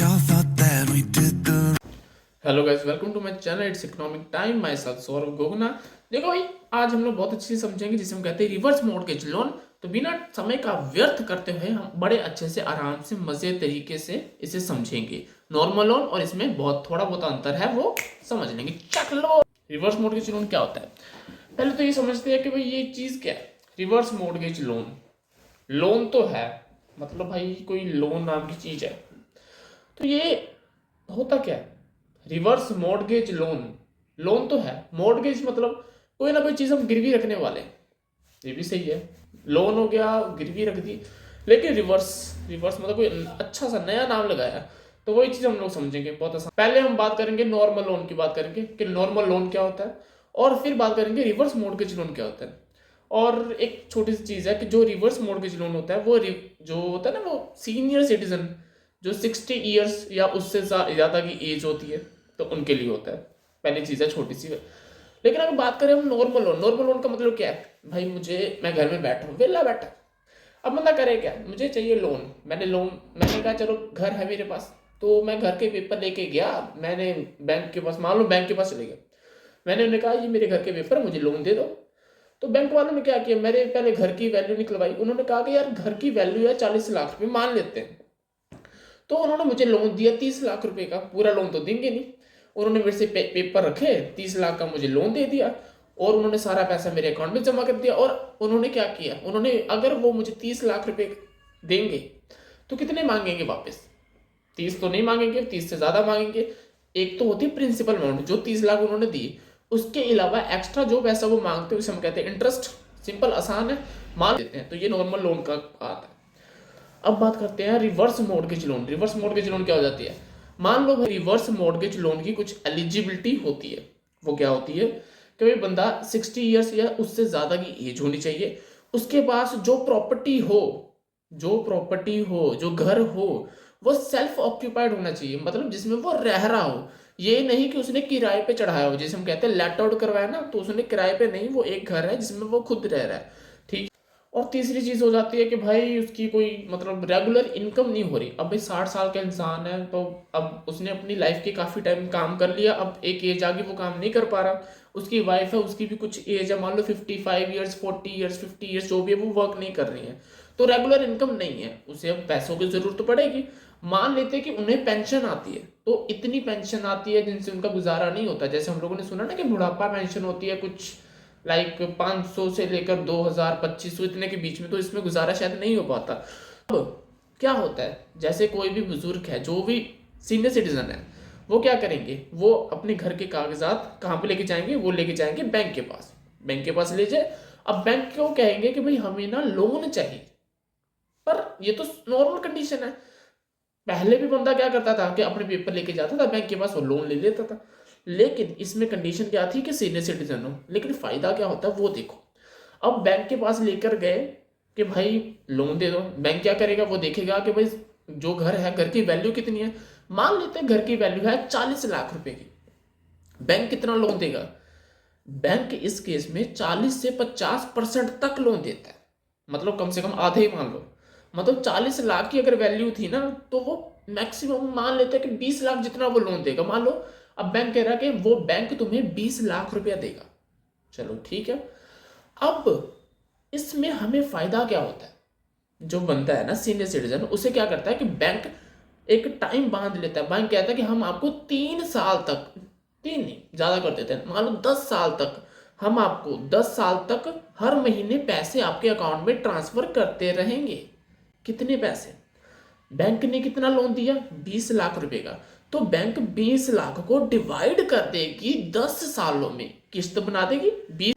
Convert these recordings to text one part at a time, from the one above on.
all thought that we did the hello guys, welcome to my channel. It's economic time. Myself Saurabh Gogna. देखो भाई, आज हम लोग बहुत अच्छी से समझेंगे जिसे हम कहते हैं रिवर्स मॉर्गेज लोन। तो बिना समय का व्यर्थ करते हुए हम बड़े अच्छे से आराम से मजे तरीके से इसे समझेंगे। नॉर्मल लोन और इसमें बहुत थोड़ा बहुत अंतर है, वो समझ लेंगे। चक लो। रिवर्स मॉर्गेज लोन क्या होता है? पहले तो ये समझते हैं कि भाई ये चीज क्या है। रिवर्स मॉर्गेज लोन, लोन तो है, मतलब भाई कोई लोन नाम की चीज है। तो ये होता क्या है? रिवर्स मॉर्गेज लोन, लोन तो है, मॉर्गेज मतलब कोई ना कोई चीज हम गिरवी रखने वाले हैं। ये भी सही है, लोन हो गया, गिरवी रख दी। लेकिन रिवर्स, रिवर्स मतलब कोई अच्छा सा नया नाम लगाया। तो वही चीज हम लोग समझेंगे बहुत आसान। पहले हम बात करेंगे नॉर्मल लोन की, बात करेंगे कि नॉर्मल लोन क्या होता है, और फिर बात करेंगे रिवर्स मॉर्गेज लोन क्या होता है। और एक छोटी सी चीज है कि जो रिवर्स मॉर्गेज लोन होता है वो जो होता है ना, वो सीनियर सिटीजन जो 60 ईयर्स या उससे ज़्यादा की एज होती है, तो उनके लिए होता है। पहली चीज़ है छोटी सी। लेकिन अगर बात करें हम नॉर्मल लोन, नॉर्मल लोन का मतलब क्या है? भाई मैं घर में बैठा हूँ, वेला बैठा, अब बंदा करे क्या, मुझे चाहिए लोन। मैंने कहा चलो घर है मेरे पास, तो मैं घर के पेपर लेके गया। मैंने बैंक के पास, मान लो बैंक के पास चले गया। मैंने उन्हें कहा ये मेरे घर के पेपर, मुझे लोन दे दो। तो बैंक वालों ने क्या किया, मेरे पहले घर की वैल्यू निकलवाई। उन्होंने कहा कि यार घर की वैल्यू है 40 लाख रुपए, मान लेते हैं। तो उन्होंने मुझे लोन दिया 30 लाख रुपए का। पूरा लोन तो देंगे नहीं। उन्होंने मेरे से पेपर रखे, 30 लाख का मुझे लोन दे दिया, और उन्होंने सारा पैसा मेरे अकाउंट में जमा कर दिया। और उन्होंने क्या किया, उन्होंने अगर वो मुझे 30 लाख रुपए देंगे तो कितने मांगेंगे वापस? 30 तो नहीं मांगेंगे, 30 से ज्यादा मांगेंगे। एक तो होती है प्रिंसिपल अमाउंट जो 30 लाख उन्होंने दिए, उसके अलावा एक्स्ट्रा जो पैसा वो मांगते हैं उसे हम कहते हैं इंटरेस्ट। सिंपल आसान है, मान लेते हैं। तो ये नॉर्मल लोन का आता है। अब बात करते हैं reverse mortgage loan. Reverse mortgage loan क्या हो जाती है? मान लो भाई रिवर्स मॉर्गेज लोन की कुछ एलिजिबिलिटी होती है। वो क्या होती है कि भाई बंदा 60 ईयर्स या उससे ज्यादा की एज होनी चाहिए, उसके पास जो प्रॉपर्टी हो, जो घर हो, वो सेल्फ ऑक्यूपाइड होना चाहिए, मतलब जिसमें वो रह रहा हो। ये नहीं कि उसने किराए पे चढ़ाया हो, जैसे हम कहते हैं लेट आउट करवाया ना, तो उसने किराए पे नहीं, वो एक घर है जिसमें वो खुद रह रहा है। ठीक। और तीसरी चीज हो जाती है कि भाई उसकी कोई मतलब रेगुलर इनकम नहीं हो रही। अब भाई 60 साल का इंसान है, तो अब उसने अपनी लाइफ के काफी टाइम काम कर लिया, अब एक एज आ गई वो काम नहीं कर पा रहा। उसकी वाइफ है, उसकी भी कुछ एज है, मान लो 55 ईयर्स, 40 ईयर्स, 50 ईयर्स, जो भी है वो वर्क नहीं कर रही है। तो रेगुलर इनकम नहीं है, उसे अब पैसों की जरूरत तो पड़ेगी। मान लेते हैं कि उन्हें पेंशन आती है, तो इतनी पेंशन आती है जिनसे उनका गुजारा नहीं होता। जैसे हम लोगों ने सुना ना कि बुढ़ापा पेंशन होती है कुछ लाइक 500 से लेकर 2000, 2500 इतने के बीच में, तो इसमें गुजारा शायद नहीं हो पाता। अब क्या होता है, जैसे कोई भी बुजुर्ग है, जो भी सीनियर सिटीजन है, वो क्या करेंगे, वो अपने घर के कागजात कहाँ पे लेके जाएंगे? वो लेके जाएंगे बैंक के पास। बैंक के पास ले जाए, अब बैंक को कहेंगे कि भाई हमें ना लोन चाहिए। पर ये तो नॉर्मल कंडीशन है। पहले भी बंदा क्या करता था कि अपने पेपर लेके जाता था बैंक के पास, वो लोन ले लेता था। लेकिन इसमें कंडीशन क्या थी कि सीनियर सिटीजन हो। लेकिन फायदा क्या होता है वो देखो। अब बैंक के पास लेकर गए कि भाई लोन दे दो। बैंक क्या करेगा, वो देखेगा कि भाई जो घर है, घर की वैल्यू कितनी है। मान लेते हैं घर की वैल्यू है 40 लाख रुपए की। बैंक कितना लोन देगा? बैंक इस केस में 40 से 50% तक लोन देता है, मतलब कम से कम आधे ही मान लो। मतलब 40 लाख की अगर वैल्यू थी ना, तो वो मैक्सिमम मान लेते हैं कि 20 लाख जितना वो लोन देगा, मान लो। अब बैंक कह रहा है कि वो बैंक तुम्हें 20 लाख रुपया देगा। चलो ठीक है। अब इसमें हमें फायदा क्या होता है? जो बनता है ना सीनियर सिटीजन, उसे क्या करता है कि बैंक एक टाइम बांध लेता है। बैंक कहता है कि हम आपको 3 साल तक, तीन नहीं ज्यादा कर देते हैं, मान लो 10 साल तक, हम आपको 10 साल तक हर महीने पैसे आपके अकाउंट में ट्रांसफर करते रहेंगे। कितने पैसे? बैंक ने कितना लोन दिया? 20 लाख रुपए का। तो बैंक 20 लाख को डिवाइड कर देगी 10 सालों में, किस्त बना देगी 20।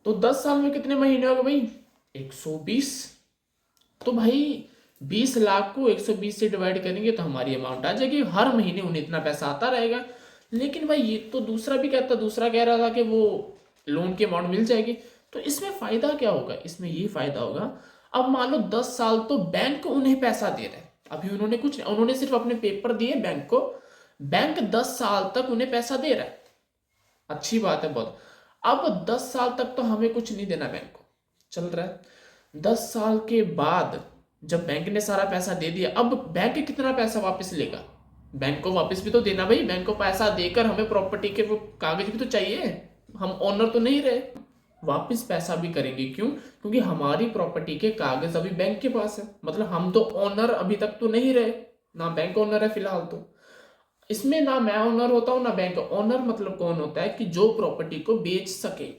तो 10 साल में कितने महीने हो गए भाई? 120। तो भाई 20 लाख को 120 से डिवाइड करेंगे तो हमारी अमाउंट आ जाएगी, हर महीने उन्हें इतना पैसा आता रहेगा। लेकिन भाई ये तो दूसरा भी कहता, दूसरा कह रहा था कि वो लोन की अमाउंट मिल जाएगी। तो इसमें फायदा क्या होगा? इसमें ये फायदा होगा, अब मान लो 10 साल तो बैंक उन्हें पैसा दे रहा है। अभी उन्होंने कुछ, उन्होंने सिर्फ अपने पेपर दिए बैंक को, बैंक 10 साल तक उन्हें पैसा दे रहा है। अच्छी बात है बहुत। अब 10 साल तक तो हमें कुछ नहीं देना बैंक को, चल रहा है। 10 साल के बाद जब बैंक ने सारा पैसा दे दिया, अब बैंक कितना पैसा वापस लेगा? बैंक को वापस भी तो देना भाई, बैंक को पैसा देकर हमें प्रॉपर्टी के वो कागज भी तो चाहिए, हम ओनर तो नहीं रहे। वापस पैसा भी करेंगे, क्यों? क्योंकि हमारी प्रॉपर्टी के कागज अभी बैंक के पास है, मतलब हम तो ओनर अभी तक तो नहीं रहे, ना बैंक ओनर है फिलहाल। तो इसमें ना मैं ओनर होता हूँ ना बैंक। ओनर मतलब कौन होता है? कि जो प्रॉपर्टी को बेच सके,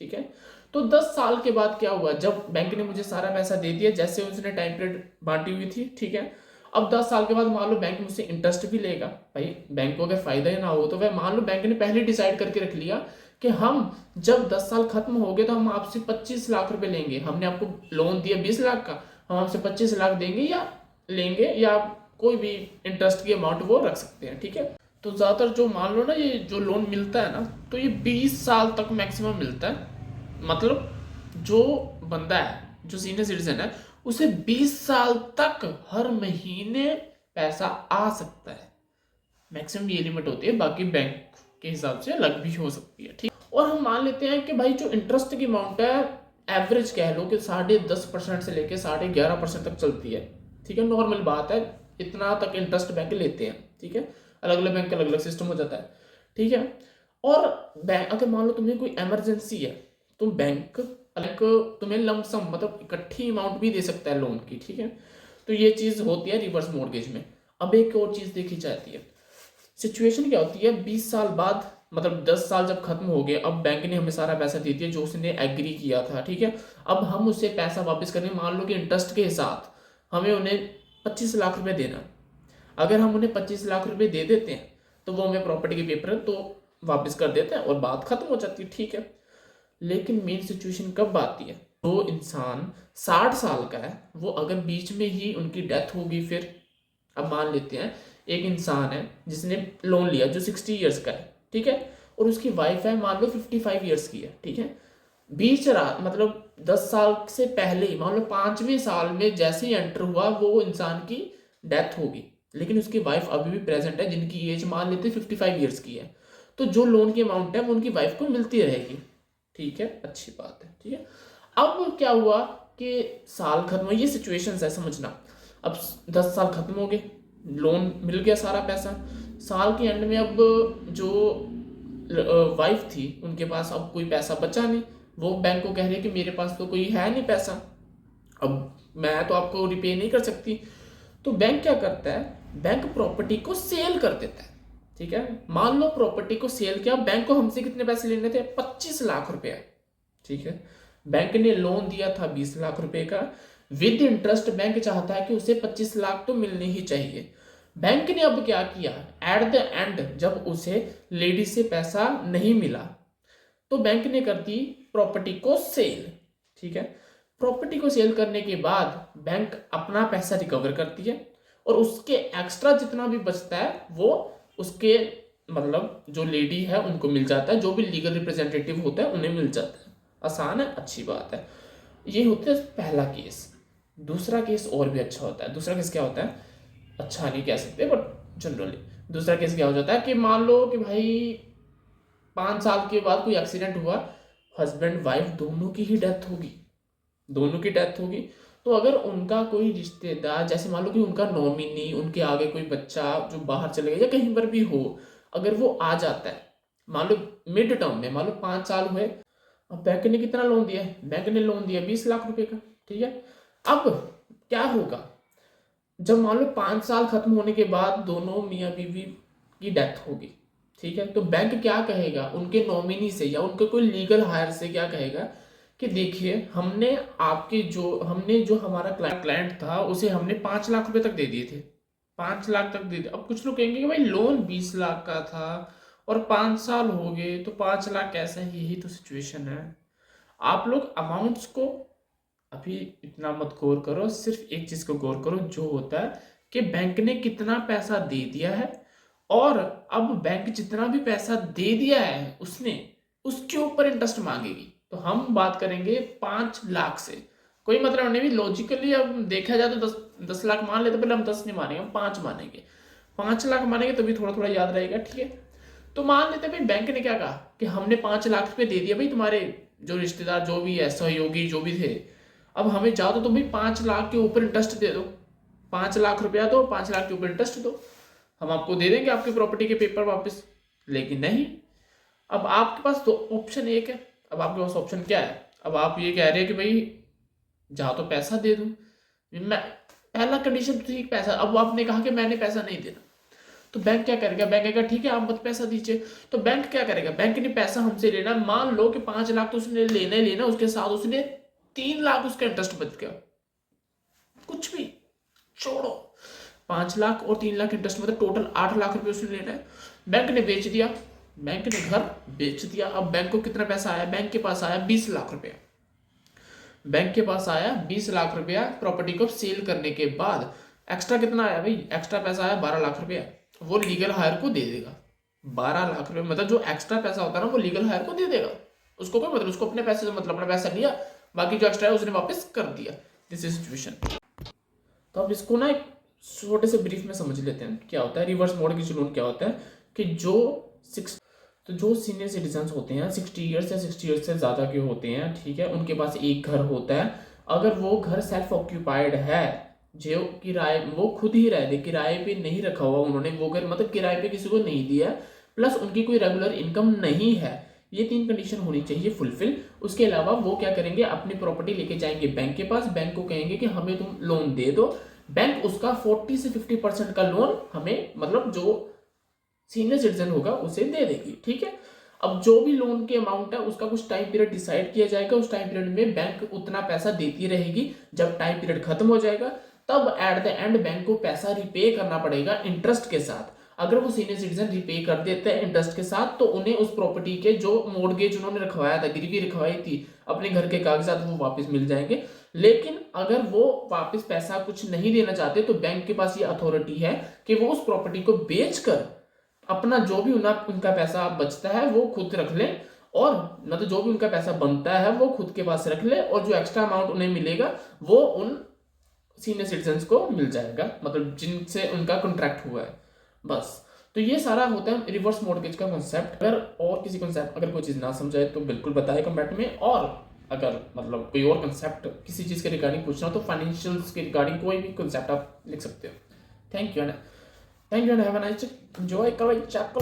ठीक है। तो 10 साल के बाद क्या हुआ, जब बैंक ने मुझे सारा पैसा दे दिया, जैसे उसने टाइम पीरियड बांटी हुई थी, ठीक है। अब 10 साल के बाद मान लो बैंक मुझसे इंटरेस्ट भी लेगा। भाई बैंक को अगर फायदा ही ना हो तो वह, मान लो बैंक ने पहले डिसाइड करके रख लिया कि हम जब 10 साल खत्म हो गए तो हम आपसे 25 लाख रुपए लेंगे, हमने आपको लोन दिया 20 लाख का, हम आपसे 25 लाख देंगे या लेंगे, या कोई भी इंटरेस्ट की अमाउंट वो रख सकते हैं, ठीक है। तो ज़्यादातर जो मान लो ना, ये जो लोन मिलता है ना, तो ये 20 साल तक मैक्सिमम मिलता है। मतलब जो बंदा है, जो सीनियर सिटीजन है, उसे 20 साल तक हर महीने पैसा आ सकता है। मैक्सिमम ये लिमिट होती है, बाकी बैंक के हिसाब से अलग भी हो सकती है, ठीक। और हम मान लेते हैं कि भाई जो इंटरेस्ट की अमाउंट है, एवरेज कह लो कि 10.5% से लेके 11.5% तक चलती है, ठीक है। नॉर्मल बात है, इतना तक इंटरेस्ट बैंक लेते हैं, ठीक है। अलग अलग बैंक का अलग अलग सिस्टम हो जाता है, ठीक है। और बैंक, अगर मान लो तुम्हें कोई इमरजेंसी है, तो बैंक अलग तुम्हें लमसम मतलब इकट्ठी अमाउंट भी दे सकता है लोन की, ठीक है। तो ये चीज़ होती है रिवर्स मॉर्गेज में। अब एक और चीज़ देखी जाती है, सिचुएशन क्या होती है 20 साल बाद, मतलब 10 साल जब खत्म हो गए, अब बैंक ने हमें सारा पैसा दे दिया जो उसने एग्री किया था, ठीक है। अब हम उससे पैसा वापस करने, मान लो कि इंटरेस्ट के साथ हमें उन्हें 25 लाख रुपए देना। अगर हम उन्हें 25 लाख रुपए दे देते हैं तो वो हमें प्रॉपर्टी के पेपर तो वापस कर देते हैं और बात खत्म हो जाती है, ठीक है। लेकिन मेन सिचुएशन कब आती है? जो इंसान 60 साल का है, वो अगर बीच में ही उनकी डेथ होगी, फिर अब मान लेते हैं एक इंसान है जिसने लोन लिया जो 60 ईयर्स का है, ठीक है, और उसकी वाइफ है मान लो 55 ईयर्स की है, ठीक है। बीच रात मतलब 10 साल से पहले ही, मान लो 5वें साल में जैसे ही एंटर हुआ, वो इंसान की डेथ होगी, लेकिन उसकी वाइफ अभी भी प्रेजेंट है, जिनकी एज मान लेते 55 ईयर्स की है। तो जो लोन की अमाउंट है वो उनकी वाइफ को मिलती रहेगी, ठीक है, अच्छी बात है, ठीक है। अब क्या हुआ कि साल खत्म, ये सिचुएशंस है समझना। अब 10 साल खत्म हो गए, लोन मिल गया सारा पैसा, साल के एंड में अब जो वाइफ थी उनके पास अब कोई पैसा बचा नहीं, वो बैंक को कह रही है कि मेरे पास तो कोई है नहीं पैसा, अब मैं तो आपको रिपे नहीं कर सकती। तो बैंक क्या करता है, बैंक प्रॉपर्टी को सेल कर देता है, ठीक है। मान लो प्रॉपर्टी को सेल किया, बैंक को हमसे कितने पैसे लेने थे? 25 लाख रुपया, ठीक है। बैंक ने लोन दिया था 20 लाख रुपए का, विद इंटरेस्ट बैंक चाहता है कि उसे 25 लाख तो मिलने ही चाहिए। बैंक ने अब क्या किया, एट द एंड जब उसे लेडी से पैसा नहीं मिला, तो बैंक ने कर दी प्रॉपर्टी को सेल, ठीक है। प्रॉपर्टी को सेल करने के बाद बैंक अपना पैसा रिकवर करती है, और उसके एक्स्ट्रा जितना भी बचता है वो उसके मतलब जो लेडी है उनको मिल जाता है, जो भी लीगल रिप्रेजेंटेटिव होता है उन्हें मिल जाता है। आसान है, अच्छी बात है। ये होता है पहला केस। दूसरा केस और भी अच्छा होता है। दूसरा केस क्या होता है, अच्छा नहीं कह सकते बट जनरली दूसरा केस क्या हो जाता है कि मान लो कि भाई 5 साल के बाद कोई एक्सीडेंट हुआ, हस्बैंड वाइफ दोनों की ही डेथ होगी, दोनों की डेथ होगी। तो अगर उनका कोई रिश्तेदार, जैसे मान लो कि उनका नॉमिनी, उनके आगे कोई बच्चा जो बाहर चले गया या कहीं पर भी हो, अगर वो आ जाता है, मान लो मिड टर्म में, मान लो 5 साल हुए, अब बैंक ने कितना लोन दिया है? बैंक ने लोन दिया 20 लाख रुपए का, ठीक है। अब क्या होगा, जब मान लो 5 साल खत्म होने के बाद दोनों मियाँ बीवी की डेथ होगी, ठीक है, तो बैंक क्या कहेगा उनके नॉमिनी से या उनके कोई लीगल हायर से, क्या कहेगा कि देखिए हमने जो हमारा क्लाइंट था उसे हमने 5 लाख रुपए तक दे दिए थे, 5 लाख तक दे दिए। अब कुछ लोग कहेंगे कि भाई लोन 20 लाख का था और 5 साल हो गए तो 5 लाख कैसा है, यही तो सिचुएशन है। आप लोग अमाउंट्स को अभी इतना मत गौर करो, सिर्फ एक चीज को गौर करो, जो होता है कि बैंक ने कितना पैसा दे दिया है, और अब बैंक जितना भी पैसा दे दिया है उसने, उसके ऊपर इंटरेस्ट मांगेगी। तो हम बात करेंगे 5 लाख से, कोई मतलब नहीं भी, लॉजिकली अब देखा जाए तो 10 लाख मान लेते, पहले हम 10 नहीं मानेंगे, हम 5 मानेंगे, 5 लाख मानेंगे तभी थोड़ा थोड़ा याद रहेगा, ठीक है। तो मान लेते भाई बैंक ने क्या कहा कि हमने 5 लाख रुपए दे दिया भाई, तुम्हारे जो रिश्तेदार जो भी है, सहयोगी जो भी थे, अब हमें जाओ तो भाई 5 लाख के ऊपर इंटरेस्ट दे दो, 5 लाख रुपया दो, 5 लाख के ऊपर इंटरेस्ट दो। हम आपको दे देंगे आपकी प्रॉपर्टी के पेपर वापस। लेकिन नहीं, अब आपके पास तो ऑप्शन एक है। अब आपके पास ऑप्शन क्या है? अब आप ये कह रहे हैं कि भाई जहाँ तो पैसा दे दूं मैं, पहला कंडीशन तो ठीक पैसा। अब आपने कहा कि मैंने पैसा नहीं देना, तो बैंक क्या करेगा? बैंक कहेगा ठीक है आप मत पैसा दीजिए। तो बैंक क्या करेगा? बैंक ने पैसा हमसे लेना, मान लो कि 5 लाख तो उसने लेना ही लेना, उसके साथ उसने 3 लाख उसका इंटरेस्ट बच गया, कुछ भी छोड़ो, 5 लाख और 3 लाख इंटरेस्ट, मतलब टोटल 8 लाख रुपए उसने लेना है। बैंक ने बेच दिया, बैंक ने घर बेच दिया। अब बैंक को कितना पैसा आया? बैंक के पास आया 20 लाख रुपया। बैंक के पास आया 20 लाख रुपया प्रॉपर्टी को सेल करने के बाद। एक्स्ट्रा कितना आया भाई? एक्स्ट्रा पैसा आया 12 लाख रुपया। वो लीगल हायर को दे देगा 12 लाख रुपए, मतलब जो एक्स्ट्रा पैसा होता है ना वो लीगल हायर को दे देगा। उसको कोई मतलब, उसको अपने पैसे से मतलब, अपना पैसा लिया, बाकी जो एक्स्ट्रा है उसने वापस कर दिया। This is situation. तो अब इसको ना एक छोटे से ब्रीफ में समझ लेते हैं क्या होता है रिवर्स मॉर्गेज लोन। क्या होता है कि जो सीनियर सिटीजन होते हैं 60 ईयर्स या 60 ईयर्स से ज़्यादा के होते हैं, ठीक है, उनके पास एक घर होता है। अगर वो घर सेल्फ ऑक्यूपाइड है, जो किराए, वो खुद ही रह रहे, किराए पे नहीं रखा हुआ उन्होंने, वो घर मतलब किराए पे किसी को नहीं दिया, प्लस उनकी कोई रेगुलर इनकम नहीं है, ये 3 कंडीशन होनी चाहिए फुलफिल। उसके अलावा वो क्या करेंगे? अपनी प्रॉपर्टी लेके जाएंगे बैंक के पास, बैंक को कहेंगे कि हमें तुम लोन दे दो। बैंक उसका 40 से 50% का लोन हमें, मतलब जो सीनियर सिटीजन होगा उसे दे देगी, ठीक है। अब जो भी लोन के अमाउंट है उसका कुछ टाइम पीरियड डिसाइड किया जाएगा, उस टाइम पीरियड में बैंक उतना पैसा देती रहेगी। जब टाइम पीरियड खत्म हो जाएगा तब एट द एंड बैंक को पैसा रिपे करना पड़ेगा इंटरेस्ट के साथ। अगर वो सीनियर सिटीजन रिपे कर देते हैं इंटरेस्ट के साथ, तो उन्हें उस प्रॉपर्टी के जो मॉर्गेज उन्होंने रखवाया था, गिरवी रखवाई थी, अपने घर के कागजात, वो वापस मिल जाएंगे। लेकिन अगर वो वापस पैसा कुछ नहीं देना चाहते तो बैंक के पास ये अथॉरिटी है कि वो उस प्रॉपर्टी को बेचकर अपना जो भी उनका पैसा बचता है वो खुद रख ले, और न तो जो भी उनका पैसा बनता है वो खुद के पास रख ले, और जो एक्स्ट्रा अमाउंट उन्हें मिलेगा वो उन सीनियर सिटीजन्स को मिल जाएगा, मतलब जिनसे उनका कॉन्ट्रैक्ट हुआ है, बस। तो ये सारा होता है रिवर्स मॉर्गेज का कॉन्सेप्ट। अगर और किसी कॉन्सेप्ट, अगर कोई चीज़ ना समझाए तो बिल्कुल बताए कमेंट में, और अगर मतलब कोई और कॉन्सेप्ट किसी चीज़ के रिगार्डिंग पूछना हो तो फाइनेंशियल्स के रिगार्डिंग कोई भी कॉन्सेप्ट आप लिख सकते हो। Thank you and have a nice day, enjoy करो, चैक करो।